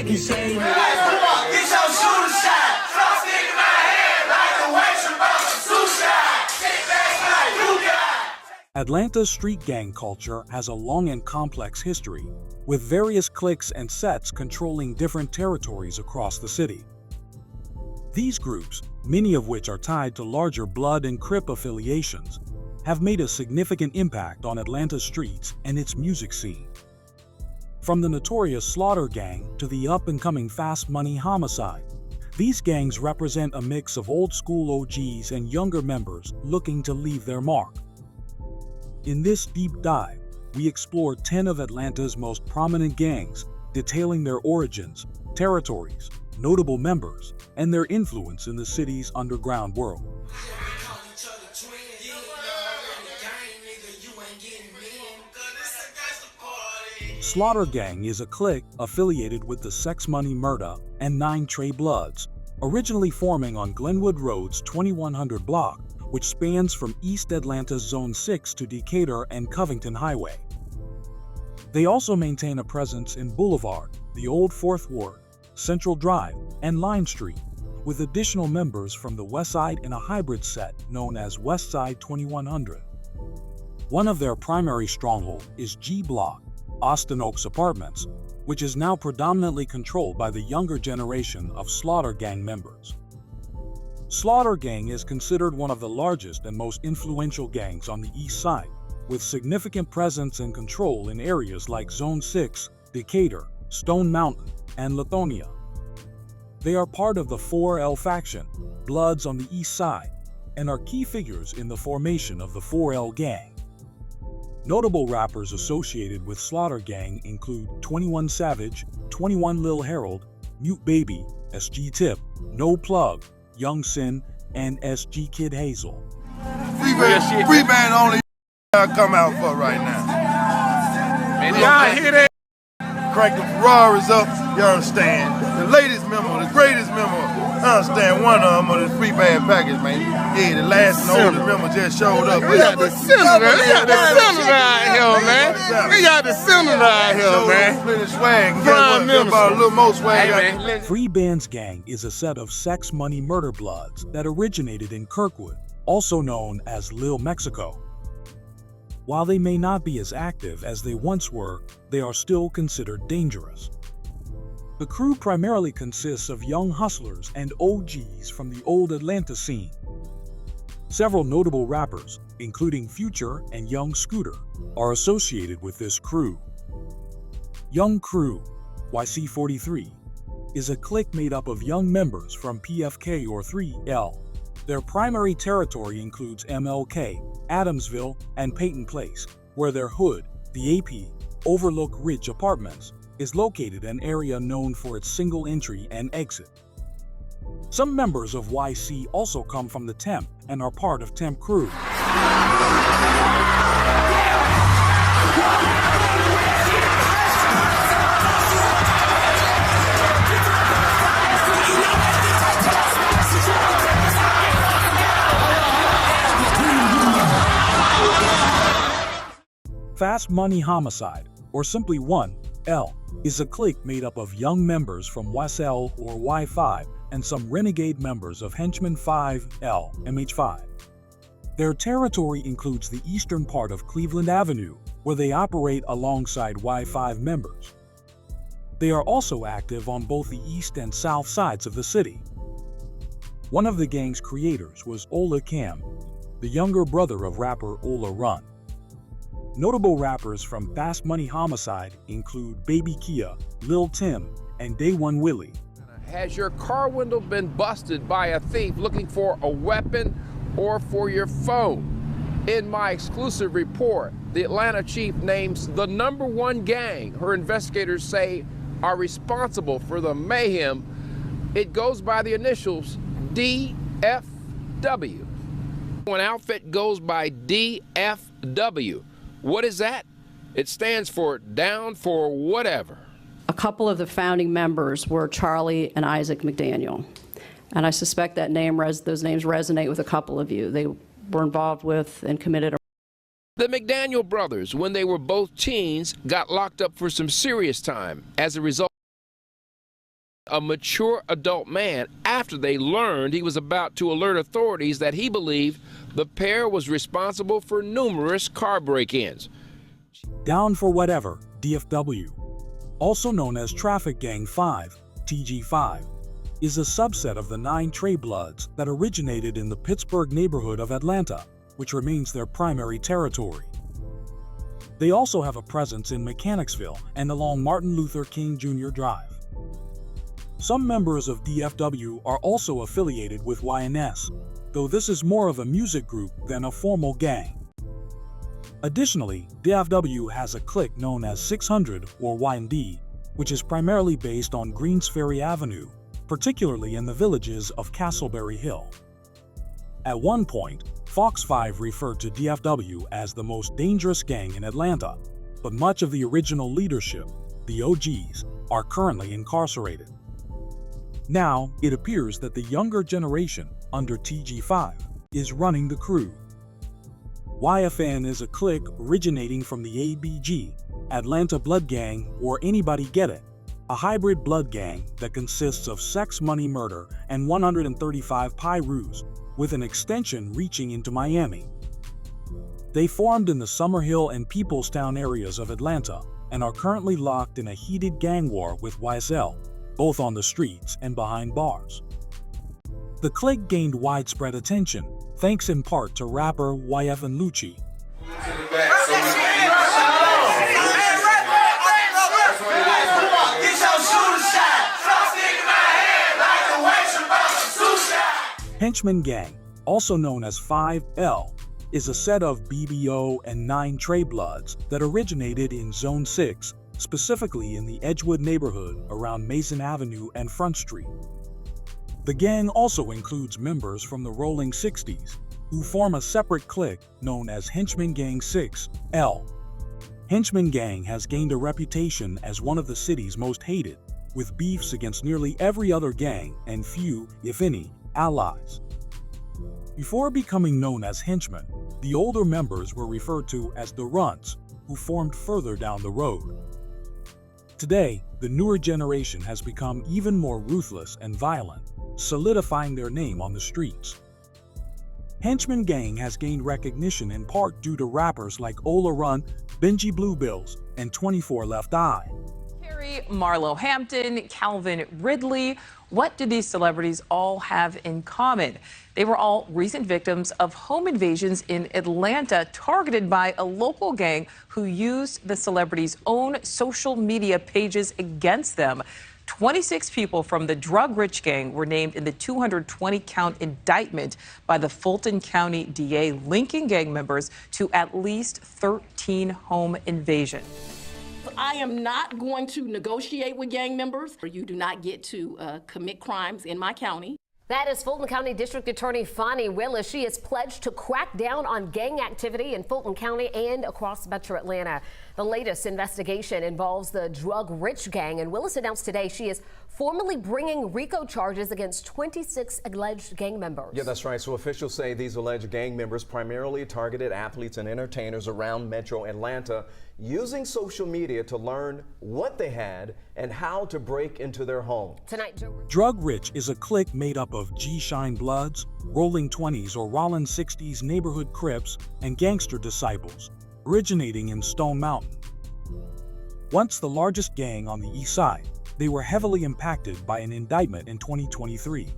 can say Come on, get your shooter shot. Stop sticking my head like the waitress about the suicide. Take back like you got. Atlanta's street gang culture has a long and complex history, with various cliques and sets controlling different territories across the city. These groups, many of which are tied to larger Blood and Crip affiliations, have made a significant impact on Atlanta's streets and its music scene. From the notorious Slaughter Gang to the up-and-coming Fast Money Homicide, these gangs represent a mix of old-school OGs and younger members looking to leave their mark. In this deep dive, we explore 10 of Atlanta's most prominent gangs, detailing their origins, territories, notable members, and their influence in the city's underground world. Slaughter Gang is a clique affiliated with the Sex Money Murder and 9 Trey Bloods, originally forming on Glenwood Road's 2100 block, which spans from East Atlanta's Zone 6 to Decatur and Covington Highway. They also maintain a presence in Boulevard, the Old Fourth Ward, Central Drive, and Lime Street, with additional members from the West Side in a hybrid set known as West Side 2100. One of their primary strongholds is G Block, Austin Oaks Apartments, which is now predominantly controlled by the younger generation of Slaughter Gang members. Slaughter Gang is considered one of the largest and most influential gangs on the East Side, with significant presence and control in areas like Zone 6, Decatur, Stone Mountain, and Lithonia. They are part of the 4L faction, Bloods on the East Side, and are key figures in the formation of the 4L Gang. Notable rappers associated with Slaughter Gang include 21 Savage, 21 Lil Harold, Mute Baby, SG Tip, No Plug, Young Sin, and SG Kid Hazel. Free band only come out for right now. Y'all hear that? Crank the Ferraris up, you understand? The latest member, the greatest member, I understand one of them on this free band package, man. Yeah, the last and oldest member just showed up. We got the senator, we got the senator out here, man. We got the senator out here, man. Plenty of swag, get about a little more swag. Hey, man. Free Band's gang is a set of Sex Money Murder Bloods that originated in Kirkwood, also known as Lil Mexico. While they may not be as active as they once were, they are still considered dangerous. The crew primarily consists of young hustlers and OGs from the old Atlanta scene. Several notable rappers, including Future and Young Scooter, are associated with this crew. Young Crew, YC43, is a clique made up of young members from PFK or 3L. Their primary territory includes MLK, Adamsville, and Peyton Place, where their hood, the AP, Overlook Ridge Apartments, is located, an area known for its single entry and exit. Some members of YC also come from the Temp and are part of Temp Crew. Fast Money Homicide, or simply 1L, is a clique made up of young members from YSL or Y5 and some renegade members of Henchman 5L, MH5. Their territory includes the eastern part of Cleveland Avenue, where they operate alongside Y5 members. They are also active on both the east and south sides of the city. One of the gang's creators was Ola Cam, the younger brother of rapper Ola Run. Notable rappers from Fast Money Homicide include Baby Kia, Lil Tim, and Day One Willie. Has your car window been busted by a thief looking for a weapon or for your phone? In my exclusive report, the Atlanta chief names the #1 gang her investigators say are responsible for the mayhem. It goes by the initials DFW. An outfit goes by DFW. What is that? It stands for down for whatever. A couple of the founding members were Charlie and Isaac McDaniel. And I suspect that those names resonate with a couple of you. They were involved with and committed. The McDaniel brothers, when they were both teens, got locked up for some serious time as a result. a mature adult man after they learned he was about to alert authorities that he believed the pair was responsible for numerous car break-ins. Down for Whatever, DFW, also known as Traffic Gang 5, TG5, is a subset of the 9 Trey Bloods that originated in the Pittsburgh neighborhood of Atlanta, which remains their primary territory. They also have a presence in Mechanicsville and along Martin Luther King Jr. Drive. Some members of DFW are also affiliated with YNS, though this is more of a music group than a formal gang. Additionally, DFW has a clique known as 600 or YND, which is primarily based on Greens Ferry Avenue, particularly in the villages of Castleberry Hill. At one point, Fox 5 referred to DFW as the most dangerous gang in Atlanta, but much of the original leadership, the OGs, are currently incarcerated. Now, it appears that the younger generation, under TG5, is running the crew. YFN is a clique originating from the ABG, Atlanta Blood Gang, or Anybody Get It, a hybrid blood gang that consists of sex, money, murder, and 135 Pyrus, with an extension reaching into Miami. They formed in the Summerhill and Peoplestown areas of Atlanta and are currently locked in a heated gang war with YSL, both on the streets and behind bars. The clique gained widespread attention, thanks in part to rapper YFN Lucci. Henchman Gang, also known as 5L, is a set of BBO and 9 Trey Bloods that originated in Zone 6, specifically in the Edgewood neighborhood around Mason Avenue and Front Street. The gang also includes members from the Rolling 60s, who form a separate clique known as Henchman Gang 6L. Henchman Gang has gained a reputation as one of the city's most hated, with beefs against nearly every other gang and few, if any, allies. Before becoming known as henchmen, the older members were referred to as the Runts, who formed further down the road. Today, the newer generation has become even more ruthless and violent, solidifying their name on the streets. Henchman Gang has gained recognition in part due to rappers like Ola Run, Benji Bluebills, and 24 Left Eye. Marlo Hampton, Calvin Ridley. What do these celebrities all have in common? They were all recent victims of home invasions in Atlanta targeted by a local gang who used the celebrities' own social media pages against them. 26 people from the drug-rich gang were named in the 220-count indictment by the Fulton County DA, linking gang members to at least 13 home invasions. I am not going to negotiate with gang members. You do not get to commit crimes in my county. That is Fulton County District Attorney Fonnie Willis. She has pledged to crack down on gang activity in Fulton County and across Metro Atlanta. The latest investigation involves the drug-rich gang, and Willis announced today she is formally bringing RICO charges against 26 alleged gang members. Yeah, that's right. So officials say these alleged gang members primarily targeted athletes and entertainers around Metro Atlanta, using social media to learn what they had and how to break into their home. Tonight, Drug Rich is a clique made up of G-Shine Bloods, Rolling 20s or Rollin 60s neighborhood Crips, and Gangster Disciples, originating in Stone Mountain. Once the largest gang on the east side, they were heavily impacted by an indictment in 2023.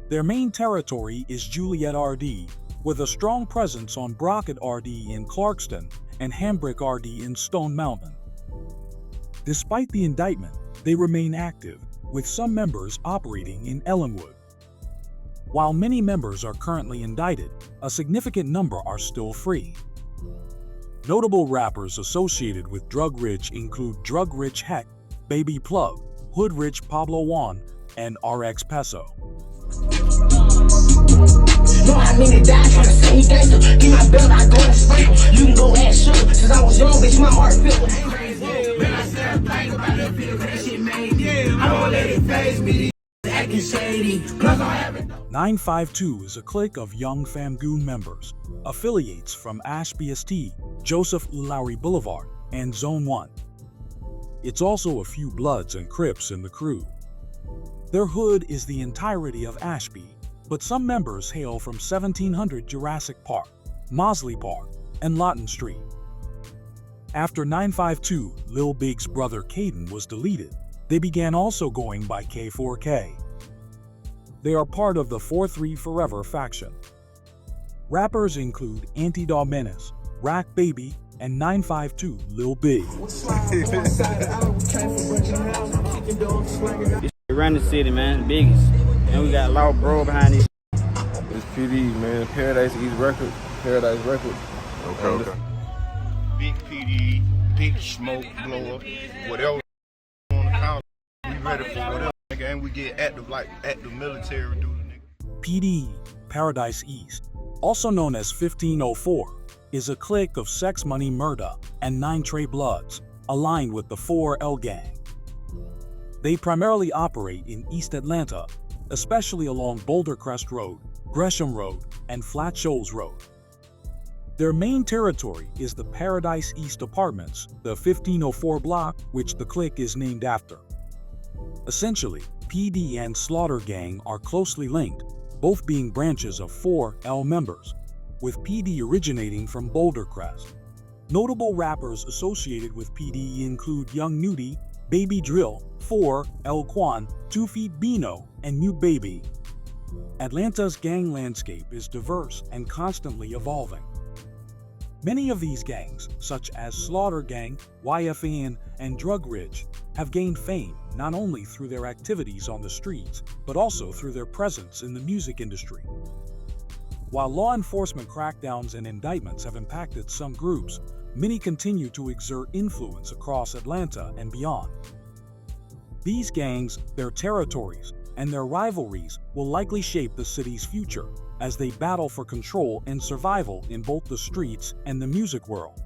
Their main territory is Juliet RD, with a strong presence on Brockett RD in Clarkston and Hambrick RD in Stone Mountain. Despite the indictment, they remain active, with some members operating in Ellenwood. While many members are currently indicted, a significant number are still free. Notable rappers associated with Drug Rich include Drug Rich Heck, Baby Plug, Hood Rich Pablo Juan, and RX Peso. No, I mean it, die trying to say he gangster. Give my belt, I go and sprinkle. You can go ask sugar. Since I was young, bitch, my heart filled with hate. Man, I said a thing about that video, that shit made. I don't let it faze me. Acting shady. Plus, I haven't. 952 is a clique of young Famgoon members, affiliates from Ashby St, Joseph Lowry Boulevard, and Zone 1. It's also a few Bloods and Crips in the crew. Their hood is the entirety of Ashby, but some members hail from 1700 Jurassic Park, Mosley Park, and Lawton Street. After 952, Lil Big's brother Caden was deleted, they began also going by K4K. They are part of the 4-3 Forever faction. Rappers include Anti-Daw Menace, Rack Baby, and 952 Lil Big. Run the city, man, the biggest. And we got Law Bro behind these. It's PD, man. Paradise East Records. Paradise Records. Okay. Big PD, big smoke blower, whatever on the counter. We ready for whatever, nigga, and we get active like active military duty, nigga. PD, Paradise East, also known as 1504, is a clique of Sex Money Murder and 9 Trey Bloods, aligned with the 4L Gang. They primarily operate in East Atlanta, especially along Boulder Crest Road, Gresham Road, and Flat Shoals Road. Their main territory is the Paradise East Apartments, the 1504 block, which the clique is named after. Essentially, PD and Slaughter Gang are closely linked, both being branches of 4L members, with PD originating from Boulder Crest. Notable rappers associated with PD include Young Nudy, Baby Drill, 4L Quan, 2 Feet Bino, and New Baby. Atlanta's gang landscape is diverse and constantly evolving. Many of these gangs, such as Slaughter Gang, YFN, and Drug Ridge, have gained fame not only through their activities on the streets, but also through their presence in the music industry. While law enforcement crackdowns and indictments have impacted some groups, many continue to exert influence across Atlanta and beyond. These gangs, their territories, and their rivalries will likely shape the city's future as they battle for control and survival in both the streets and the music world.